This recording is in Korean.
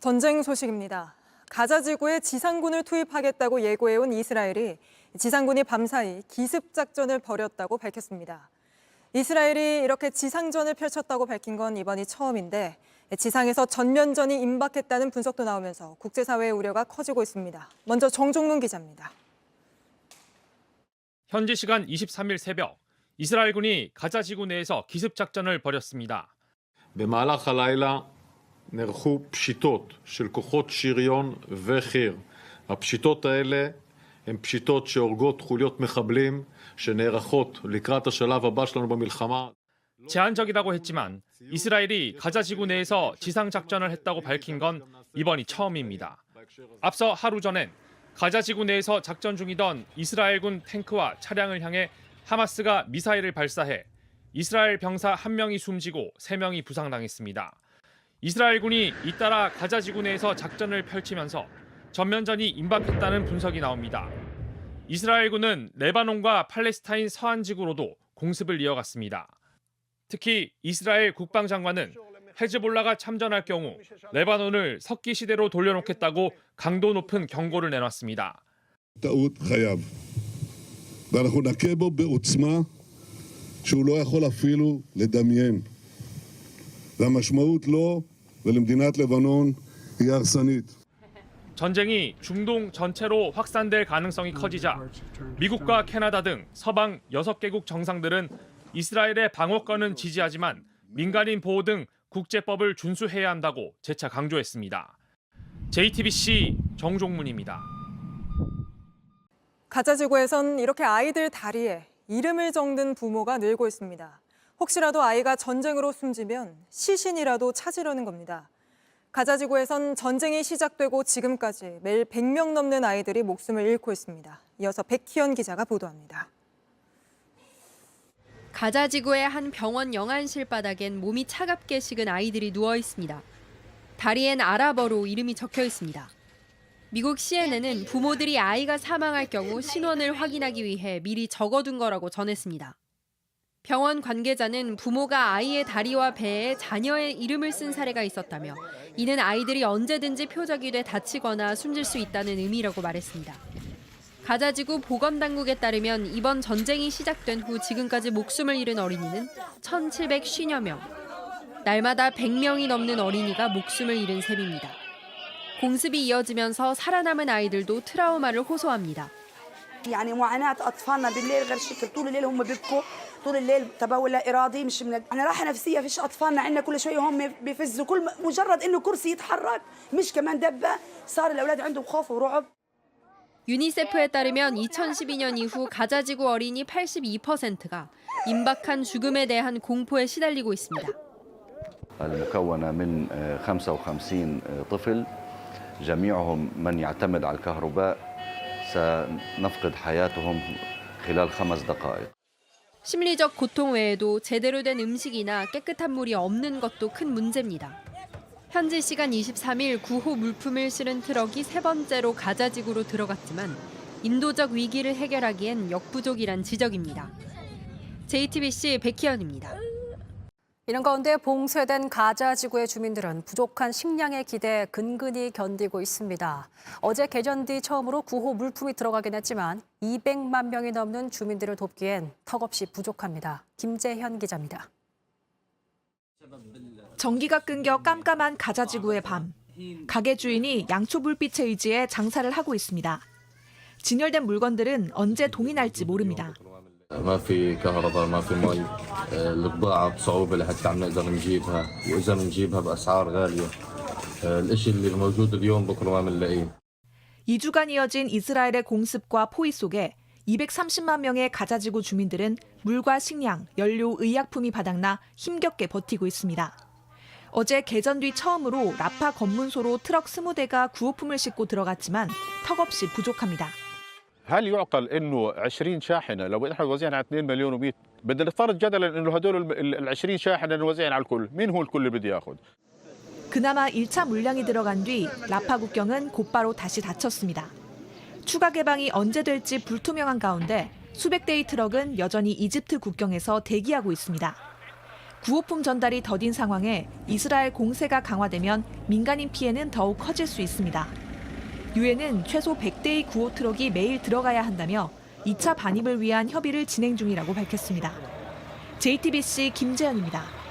전쟁 소식입니다. 가자 지구에 지상군을 투입하겠다고 예고해온 이스라엘이 지상군이 밤사이 기습작전을 벌였다고 밝혔습니다. 이스라엘이 이렇게 지상전을 펼쳤다고 밝힌 건 이번이 처음인데 지상에서 전면전이 임박했다는 분석도 나오면서 국제사회의 우려가 커지고 있습니다. 먼저 정종문 기자입니다. 현지 시간 23일 새벽, 이스라엘군이 가자 지구 내에서 기습작전을 벌였습니다. במהלך הלילה נערכו פשיטות של כוחות שריון וחי"ר. הפשיטות האלה הן פשיטות שהורגות חוליות מחבלים שנערכות לקראת השלב הבא שלנו במלחמה. 제한적이라고 했지만 이스라엘이 가자 지구 내에서 지상작전을 했다고 밝힌 건 이번이 처음입니다. 앞서 하루 전엔 가자 지구 내에서 작전 중이던 이스라엘군 탱크와 차량을 향해 하마스가 미사일을 발사해 이스라엘 병사 1명이 숨지고 3명이 부상당했습니다. 이스라엘군이 잇따라 가자 지구 내에서 작전을 펼치면서 전면전이 임박했다는 분석이 나옵니다. 이스라엘군은 레바논과 팔레스타인 서안 지구로도 공습을 이어갔습니다. 특히 이스라엘 국방장관은 헤즈볼라가 참전할 경우 레바논을 석기 시대로 돌려놓겠다고 강도 높은 경고를 내놨습니다. טעות חייו. ואנחנו נכה בו בעוצמה שהוא לא יכול אפילו לדמיין. והמשמעות לו ולמדינת לבנון היא הרסנית. 전쟁이 중동 전체로 확산될 가능성이 커지자 미국과 캐나다 등 서방 6개국 정상들은 이스라엘의 방어권은 지지하지만 민간인 보호 등 국제법을 준수해야 한다고 재차 강조했습니다. JTBC 정종문입니다. 가자 지구에선 이렇게 아이들 다리에 이름을 적는 부모가 늘고 있습니다. 혹시라도 아이가 전쟁으로 숨지면 시신이라도 찾으려는 겁니다. 가자 지구에선 전쟁이 시작되고 지금까지 매일 100명 넘는 아이들이 목숨을 잃고 있습니다. 이어서 백희연 기자가 보도합니다. 가자 지구의 한 병원 영안실 바닥엔 몸이 차갑게 식은 아이들이 누워 있습니다. 다리엔 아랍어로 이름이 적혀 있습니다. 미국 CNN은 부모들이 아이가 사망할 경우 신원을 확인하기 위해 미리 적어둔 거라고 전했습니다. 병원 관계자는 부모가 아이의 다리와 배에 자녀의 이름을 쓴 사례가 있었다며 이는 아이들이 언제든지 표적이 돼 다치거나 숨질 수 있다는 의미라고 말했습니다. 가자지구 보건당국에 따르면 이번 전쟁이 시작된 후 지금까지 목숨을 잃은 어린이는 1,750여 명. 날마다 100명이 넘는 어린이가 목숨을 잃은 셈입니다. 공습이 이어지면서 살아남은 아이들도 트라우마를 호소합니다. يعني معاناة أطفالنا بالليل غير شكل طول الليل هم بيبكوا طول الليل تبول لا إرادي مش من احنا راحة نفسية فيش أطفالنا عندنا كل شوية هم بيفزوا كل مجرد إنه كرسي يتحرك مش كمان دبة صار الأولاد عندهم خوف ورعب. 유니세프에 따르면 2012년 이후 가자지구 어린이 82%가 임박한 죽음에 대한 공포에 시달리고 있습니다. المكونة من 55 طفل جميعهم من يعتمد على الكهرباء سنفقد حياتهم خلال 5 دقائق. 심리적 고통 외에도 제대로 된 음식이나 깨끗한 물이 없는 것도 큰 문제입니다. 현지 시간 23일 구호 물품을 실은 트럭이 3번째로 가자지구로 들어갔지만 인도적 위기를 해결하기엔 역부족이란 지적입니다. JTBC 백희연입니다. 이런 가운데 봉쇄된 가자 지구의 주민들은 부족한 식량의 기대에 근근히 견디고 있습니다. 어제 개전 뒤 처음으로 구호 물품이 들어가긴 했지만 200만 명이 넘는 주민들을 돕기엔 턱없이 부족합니다. 김재현 기자입니다. 전기가 끊겨 깜깜한 가자 지구의 밤. 가게 주인이 양초 불빛에 의지해 장사를 하고 있습니다. 진열된 물건들은 언제 동이 날지 모릅니다. ما في كهرباء ما في مي البضاعة بصعوبة لحتى عم نقدر نجيبها وإذا بنجيبها بأسعار غالية الإشي اللي موجود اليوم بكرة ما بنلاقيه. 2주간 이어진 이스라엘의 공습과 포위 속에 230만 명의 가자지구 주민들은 물과 식량, 연료, 의약품이 바닥나 힘겹게 버티고 있습니다. 어제 개전 뒤 처음으로 라파 검문소로 트럭 20대가 구호품을 싣고 들어갔지만 턱없이 부족합니다. هل يعقل انه 20 شاحنه لو احنا وزعنا على 2 مليون و100 بدنا نفترض جدلا انه هدول ال 20 شاحنه نوزعين على الكل مين هو الكل اللي بده ياخذ 그나마 1차 물량이 들어간 뒤 라파 국경은 곧바로 다시 닫혔습니다. 추가 개방이 언제 될지 불투명한 가운데 수백 대의 트럭은 여전히 이집트 국경에서 대기하고 있습니다. 구호품 전달이 더딘 상황에 이스라엘 공세가 강화되면 민간인 피해는 더욱 커질 수 있습니다. 유엔은 최소 100대의 구호 트럭이 매일 들어가야 한다며 2차 반입을 위한 협의를 진행 중이라고 밝혔습니다. JTBC 김재현입니다.